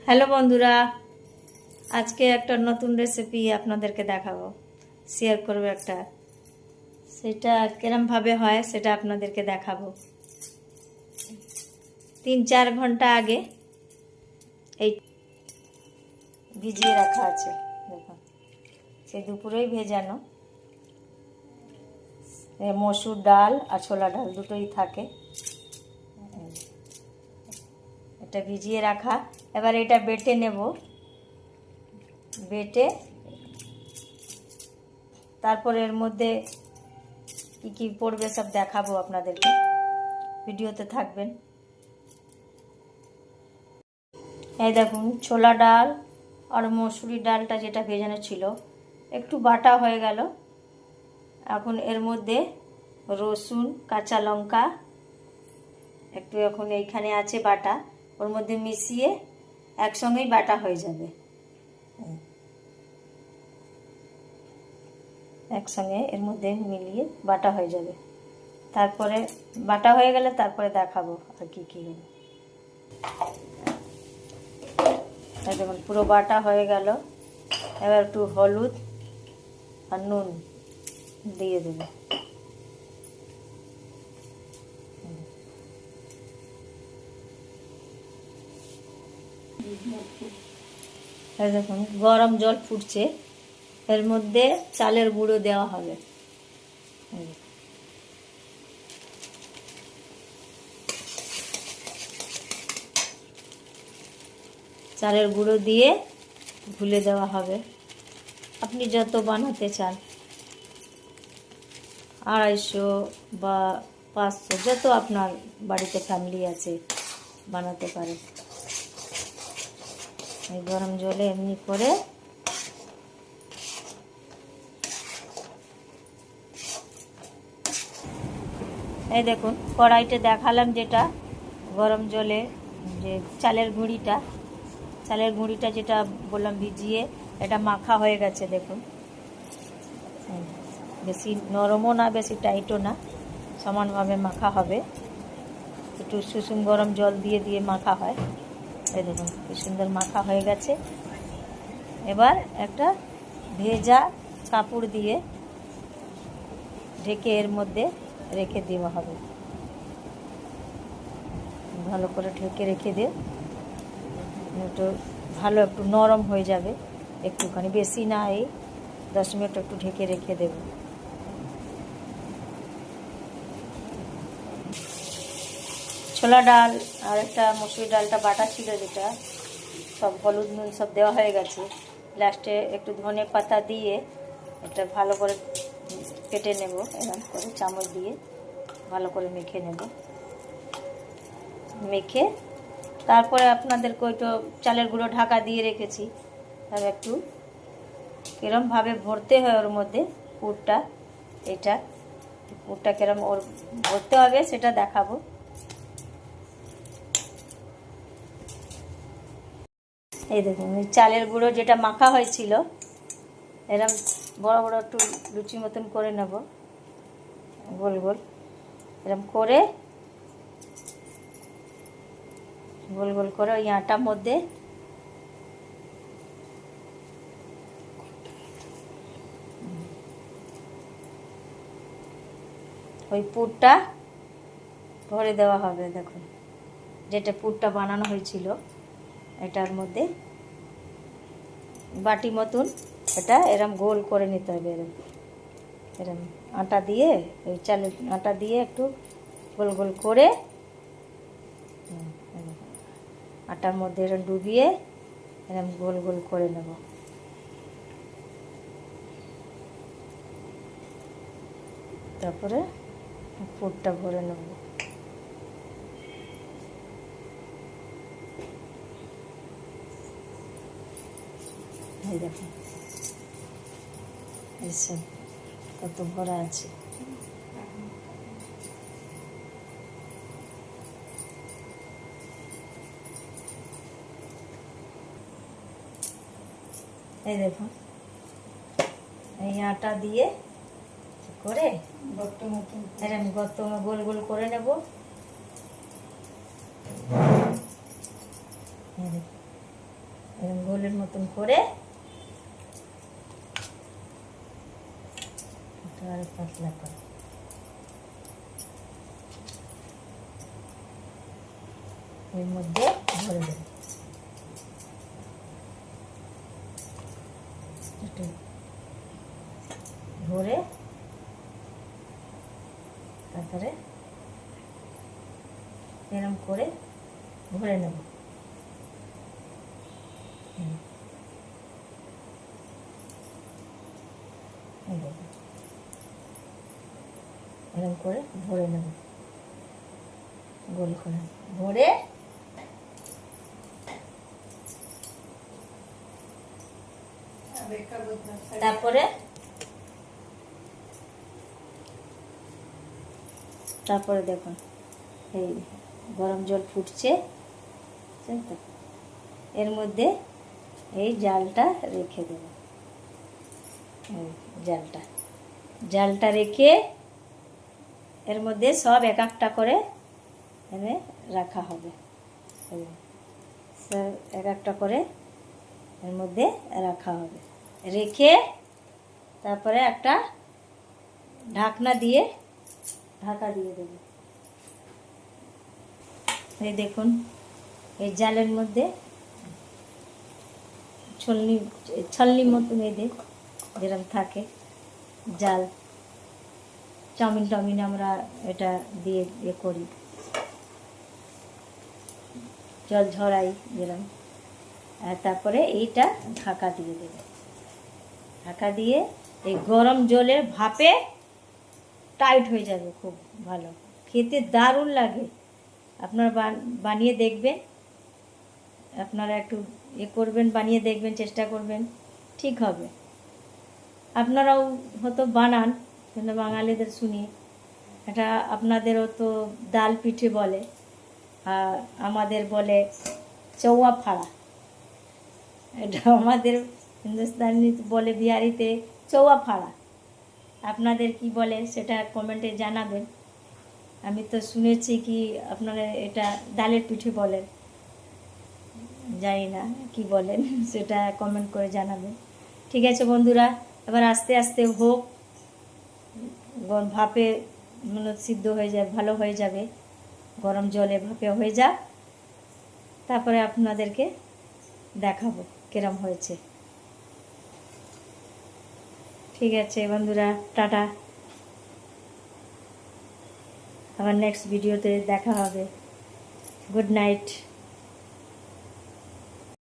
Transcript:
Hello বন্ধুরা, আজকে একটা নতুন রেসিপি আপনাদেরকে দেখাবো, শেয়ার করবো একটা। সেটা কিরমভাবে হয় সেটা আপনাদেরকে দেখাবো। 3-4 ঘন্টা আগে এই ভিজিয়ে রাখা আছে, দেখুন সেই দুপুরেই ভেজানো। মসুর ডাল আর ছোলা ডাল দুটোই থাকে। এটা ভিজিয়ে রাখা, এবার এটা বেটে নেব। বেটে তারপরে এর মধ্যে কি কি পড়বে সব দেখাবো আপনাদেরকে, ভিডিওতে থাকবেন। এই দেখুন, ছোলা ডাল আর মসুরি ডালটা যেটা ভেজানো ছিল একটু বাটা হয়ে গেল। এখন এর মধ্যে রসুন, কাঁচা লঙ্কা একটু এখন এইখানে আছে বাটা, ওর মধ্যে মিশিয়ে একসঙ্গেই বাটা হয়ে যাবে। একসঙ্গে এর মধ্যে মিলিয়ে বাটা হয়ে যাবে। তারপরে বাটা হয়ে গেলে তারপরে দেখাবো আর কি কি হবে। দেখুন পুরো বাটা হয়ে গেল। এবার একটু হলুদ আর নুন দিয়ে দেবো। দেখুন গরম জল ফুটছে, এর মধ্যে চালের গুঁড়ো দেওয়া হবে। চালের গুঁড়ো দিয়ে ঘুলে দেওয়া হবে। আপনি যত বানাতে চান, 250 বা 500, যত আপনার বাড়িতে ফ্যামিলি আছে বানাতে পারে। এই গরম জলে এমনি করে এই দেখুন কড়াইতে দেখালাম যেটা গরম জলে যে চালের গুঁড়িটা যেটা বললাম ভিজিয়ে, এটা মাখা হয়ে গেছে। দেখুন বেশি নরমও না বেশি টাইটও না, সমানভাবে মাখা হবে। একটু সুষুম গরম জল দিয়ে দিয়ে মাখা হয়। এই দেখুন কি সুন্দর মাখা হয়ে গেছে। এবার একটা ভেজা কাপড় দিয়ে ঢেকে এর মধ্যে রেখে দেওয়া হবে। ভালো করে ঢেকে রেখে দিয়ে একটু ভালো একটু নরম হয়ে যাবে, একটুখানি বেশি না, এই 10 মিনিট একটু ঢেকে রেখে দেব। ছোলা ডাল আর একটা মসুর ডালটা বাটা ছিল, যেটা সব হলুদ নুন সব দেওয়া হয়ে গেছে। লাস্টে একটু ধনে পাতা দিয়ে এটা ভালো করে কেটে নেব, এরকম করে চামচ দিয়ে ভালো করে মেখে নেব। মেখে তারপরে আপনাদেরকে ওইটা চালের গুঁড়ো ঢাকা দিয়ে রেখেছি, তবে একটু কিরমভাবে ভরতে হয় ওর মধ্যে পুরটা, এটা পুরটা কিরম ওর ভরতে হবে সেটা দেখাবো। এই দেখুন ওই চালের গুঁড়ো যেটা মাখা হয়েছিল, এরম বড় বড় একটু লুচি মতন করে নেব, গোল গোল এরম করে গোল গোল করে ওই আটার মধ্যে ওই পুরটা ভরে দেওয়া হবে। দেখুন যেটা পুরটা বানানো হয়েছিল এটার মধ্যে বাটি মতন এটা এরম গোল করে নিতে হবে। এরম আটা দিয়ে, ওই চালের আটা দিয়ে একটু গোল গোল করে আটার মধ্যে এরম ডুবিয়ে এরম গোল গোল করে নেব। তারপরে পুরটা ভরে নেব। এই দেখুন এইসব কত ভরা আছে। এই দেখুন এই আটা দিয়ে করে এরকম গর্ত গোল গোল করে নেব। এরকম গোলের মতন করে আরো পাতলা করে এর মধ্যে ভরে দেব। একটু ভরে তারপরে এরকম করে ভরে নেব। এরকম করে ভরে নেব, গোল করে ভরে তারপরে দেখুন এই গরম জল ফুটছে, তো এর মধ্যে এই জালটা রেখে দেব। এই জালটা রেখে এর মধ্যে সব এক একটা করে এনে রাখা হবে। সব এক একটা করে এর মধ্যে রাখা হবে, রেখে তারপরে একটা ঢাকনা দিয়ে ঢাকা দিয়ে দেব। এই দেখুন এই জালের মধ্যে ছলনি মতন এদের যেরকম থাকে জাল, চাউমিন আমরা এটা দিয়ে করি, জল ঝরাই যেরকম। আর তারপরে এইটা ঢাকা দিয়ে দেবে, ঢাকা দিয়ে এই গরম জলের ভাপে টাইট হয়ে যাবে, খুব ভালো খেতে দারুণ লাগে। আপনারা বানিয়ে দেখবেন, আপনারা একটু করবেন, বানিয়ে দেখবেন, চেষ্টা করবেন, ঠিক হবে। আপনারাও হয়তো বানান, কিন্তু বাঙালিদের শুনি এটা আপনাদেরও তো ডাল পিঠে বলে, আর আমাদের বলে চৌয়া ফাড়া। এটা আমাদের হিন্দুস্তানি বলে, বিহারিতে চৌয়া ফাড়া। আপনাদের কি বলে সেটা কমেন্টে জানাবেন। আমি তো শুনেছি কি আপনারা এটা ডালের পিঠে বলেন, জানি না কি বলেন, সেটা কমেন্ট করে জানাবেন। ঠিক আছে বন্ধুরা, এবার আস্তে আস্তে হোক, ভাপে মানে সিদ্ধ হয়ে যায়, ভালো হয়ে যাবে, গরম জলে ভাপে হয়ে যাক, তারপরে আপনাদেরকে দেখাবো কিরম হয়েছে। ঠিক আছে বন্ধুরা, টাটা, আবার নেক্সট ভিডিওতে দেখা হবে। Good night.